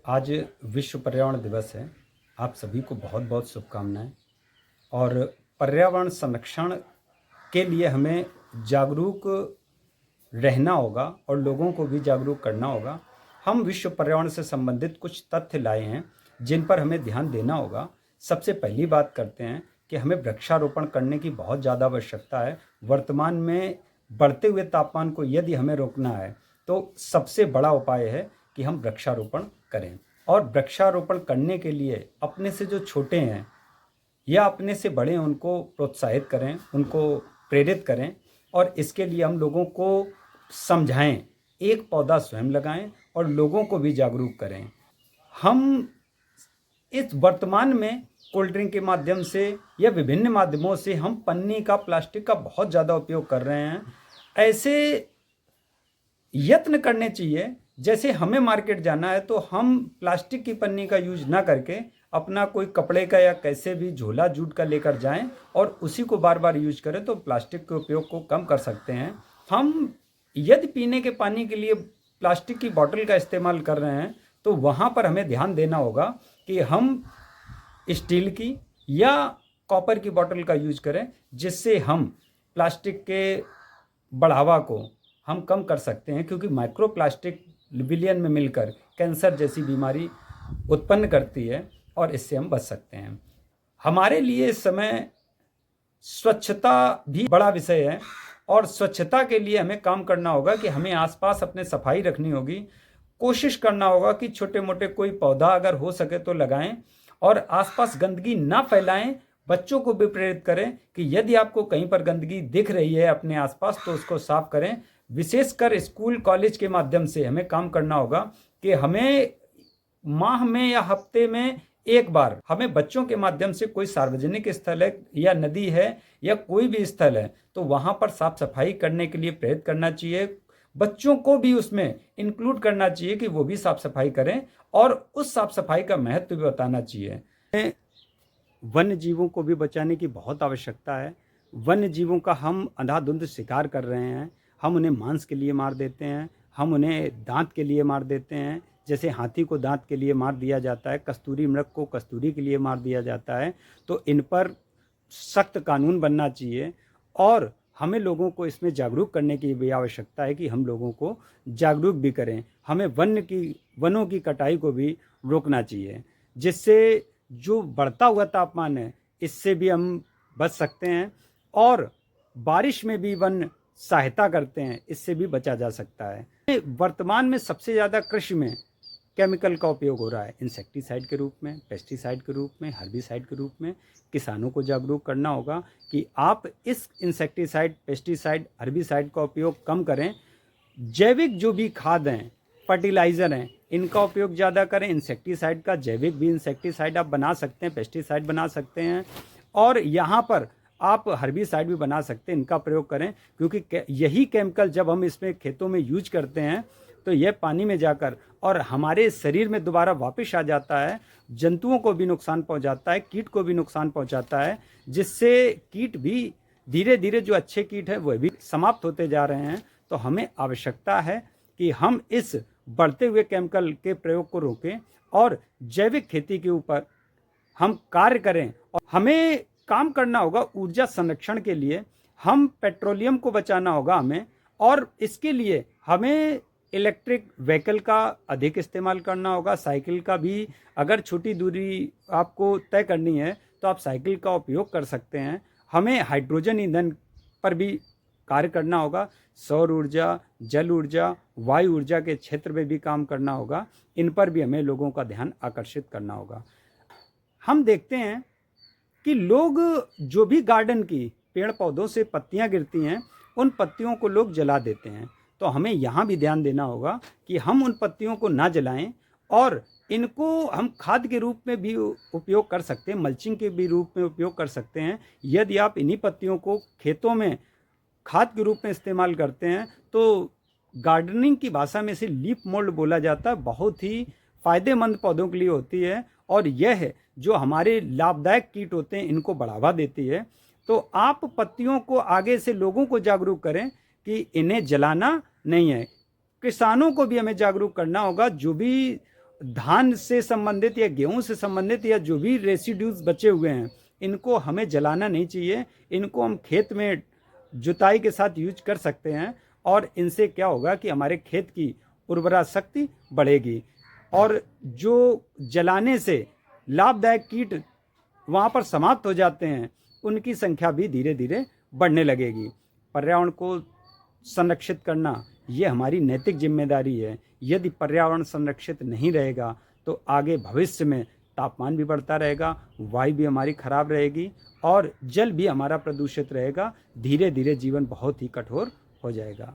आज विश्व पर्यावरण दिवस है। आप सभी को बहुत बहुत शुभकामनाएं। और पर्यावरण संरक्षण के लिए हमें जागरूक रहना होगा और लोगों को भी जागरूक करना होगा। हम विश्व पर्यावरण से संबंधित कुछ तथ्य लाए हैं जिन पर हमें ध्यान देना होगा। सबसे पहली बात करते हैं कि हमें वृक्षारोपण करने की बहुत ज़्यादा आवश्यकता है। वर्तमान में बढ़ते हुए तापमान को यदि हमें रोकना है तो सबसे बड़ा उपाय है कि हम वृक्षारोपण करें। और वृक्षारोपण करने के लिए अपने से जो छोटे हैं या अपने से बड़े हैं उनको प्रोत्साहित करें, उनको प्रेरित करें। और इसके लिए हम लोगों को समझाएं, एक पौधा स्वयं लगाएं और लोगों को भी जागरूक करें। हम इस वर्तमान में कोल्ड ड्रिंक के माध्यम से या विभिन्न माध्यमों से हम पन्नी का, प्लास्टिक का बहुत ज़्यादा उपयोग कर रहे हैं। ऐसे यत्न करने चाहिए जैसे हमें मार्केट जाना है तो हम प्लास्टिक की पन्नी का यूज ना करके अपना कोई कपड़े का या कैसे भी झोला जूट का लेकर जाएं और उसी को बार बार यूज करें तो प्लास्टिक के उपयोग को कम कर सकते हैं। हम यदि पीने के पानी के लिए प्लास्टिक की बोतल का इस्तेमाल कर रहे हैं तो वहाँ पर हमें ध्यान देना होगा कि हम स्टील की या कॉपर की बोतल का यूज करें, जिससे हम प्लास्टिक के बढ़ावा को हम कम कर सकते हैं। क्योंकि माइक्रो प्लास्टिक विलियन में मिलकर कैंसर जैसी बीमारी उत्पन्न करती है और इससे हम बच सकते हैं। हमारे लिए इस समय स्वच्छता भी बड़ा विषय है और स्वच्छता के लिए हमें काम करना होगा कि हमें आसपास अपने सफाई रखनी होगी। कोशिश करना होगा कि छोटे मोटे कोई पौधा अगर हो सके तो लगाएं और आसपास गंदगी ना फैलाएं। बच्चों को भी प्रेरित करें कि यदि आपको कहीं पर गंदगी दिख रही है अपने आसपास तो उसको साफ करें। विशेषकर स्कूल कॉलेज के माध्यम से हमें काम करना होगा कि हमें माह में या हफ्ते में एक बार हमें बच्चों के माध्यम से कोई सार्वजनिक स्थल है या नदी है या कोई भी स्थल है तो वहाँ पर साफ सफाई करने के लिए प्रेरित करना चाहिए। बच्चों को भी उसमें इंक्लूड करना चाहिए कि वो भी साफ सफाई करें और उस साफ सफाई का महत्व भी बताना चाहिए। वन्य जीवों को भी बचाने की बहुत आवश्यकता है। वन्य जीवों का हम अंधाधुंध शिकार कर रहे हैं। हम उन्हें मांस के लिए मार देते हैं, हम उन्हें दांत के लिए मार देते हैं। जैसे हाथी को दांत के लिए मार दिया जाता है, कस्तूरी मृग को कस्तूरी के लिए मार दिया जाता है। तो इन पर सख्त कानून बनना चाहिए और हमें लोगों को इसमें जागरूक करने की भी आवश्यकता है कि हम लोगों को जागरूक भी करें। हमें वनों की कटाई को भी रोकना चाहिए, जिससे जो बढ़ता हुआ तापमान है इससे भी हम बच सकते हैं। और बारिश में भी वन सहायता करते हैं, इससे भी बचा जा सकता है। वर्तमान में सबसे ज़्यादा कृषि में केमिकल का उपयोग हो रहा है, इंसेक्टिसाइड के रूप में, पेस्टिसाइड के रूप में, हर्बिसाइड के रूप में। किसानों को जागरूक करना होगा कि आप इस इंसेक्टिसाइड, पेस्टिसाइड, हर्बिसाइड का उपयोग कम करें। जैविक जो भी खाद हैं, फर्टिलाइज़र हैं, इनका उपयोग ज़्यादा करें। इंसेक्टिसाइड का जैविक भी इंसेक्टिसाइड आप बना सकते हैं, पेस्टिसाइड बना सकते हैं और यहाँ पर आप हर्बिसाइड भी बना सकते हैं। इनका प्रयोग करें क्योंकि यही केमिकल जब हम इसमें खेतों में यूज करते हैं तो यह पानी में जाकर और हमारे शरीर में दोबारा वापस आ जाता है। जंतुओं को भी नुकसान पहुंचाता है, कीट को भी नुकसान पहुंचाता है, जिससे कीट भी धीरे धीरे, जो अच्छे कीट हैं वह भी समाप्त होते जा रहे हैं। तो हमें आवश्यकता है कि हम इस बढ़ते हुए केमिकल के प्रयोग को रोकें और जैविक खेती के ऊपर हम कार्य करें। और हमें काम करना होगा ऊर्जा संरक्षण के लिए। हम पेट्रोलियम को बचाना होगा हमें, और इसके लिए हमें इलेक्ट्रिक व्हीकल का अधिक इस्तेमाल करना होगा। साइकिल का भी, अगर छोटी दूरी आपको तय करनी है तो आप साइकिल का उपयोग कर सकते हैं। हमें हाइड्रोजन ईंधन पर भी कार्य करना होगा। सौर ऊर्जा, जल ऊर्जा, वायु ऊर्जा के क्षेत्र में भी काम करना होगा। इन पर भी हमें लोगों का ध्यान आकर्षित करना होगा। हम देखते हैं कि लोग जो भी गार्डन की पेड़ पौधों से पत्तियां गिरती हैं उन पत्तियों को लोग जला देते हैं। तो हमें यहाँ भी ध्यान देना होगा कि हम उन पत्तियों को ना जलाएं और इनको हम खाद के रूप में भी उपयोग कर सकते हैं, मल्चिंग के भी रूप में उपयोग कर सकते हैं। यदि आप इन्हीं पत्तियों को खेतों में खाद के रूप में इस्तेमाल करते हैं तो गार्डनिंग की भाषा में से लीफ मोल्ड बोला जाता है, बहुत ही फायदेमंद पौधों के लिए होती है और यह जो हमारे लाभदायक कीट होते हैं इनको बढ़ावा देती है। तो आप पत्तियों को आगे से लोगों को जागरूक करें कि इन्हें जलाना नहीं है। किसानों को भी हमें जागरूक करना होगा। जो भी धान से संबंधित या गेहूं से संबंधित या जो भी रेसिड्यूज बचे हुए हैं, इनको हमें जलाना नहीं चाहिए। इनको हम खेत में जुताई के साथ यूज कर सकते हैं और इनसे क्या होगा कि हमारे खेत की उर्वरा शक्ति बढ़ेगी और जो जलाने से लाभदायक कीट वहाँ पर समाप्त हो जाते हैं, उनकी संख्या भी धीरे धीरे बढ़ने लगेगी। पर्यावरण को संरक्षित करना ये हमारी नैतिक जिम्मेदारी है। यदि पर्यावरण संरक्षित नहीं रहेगा तो आगे भविष्य में तापमान भी बढ़ता रहेगा, वायु भी हमारी खराब रहेगी और जल भी हमारा प्रदूषित रहेगा। धीरे धीरे जीवन बहुत ही कठोर हो जाएगा।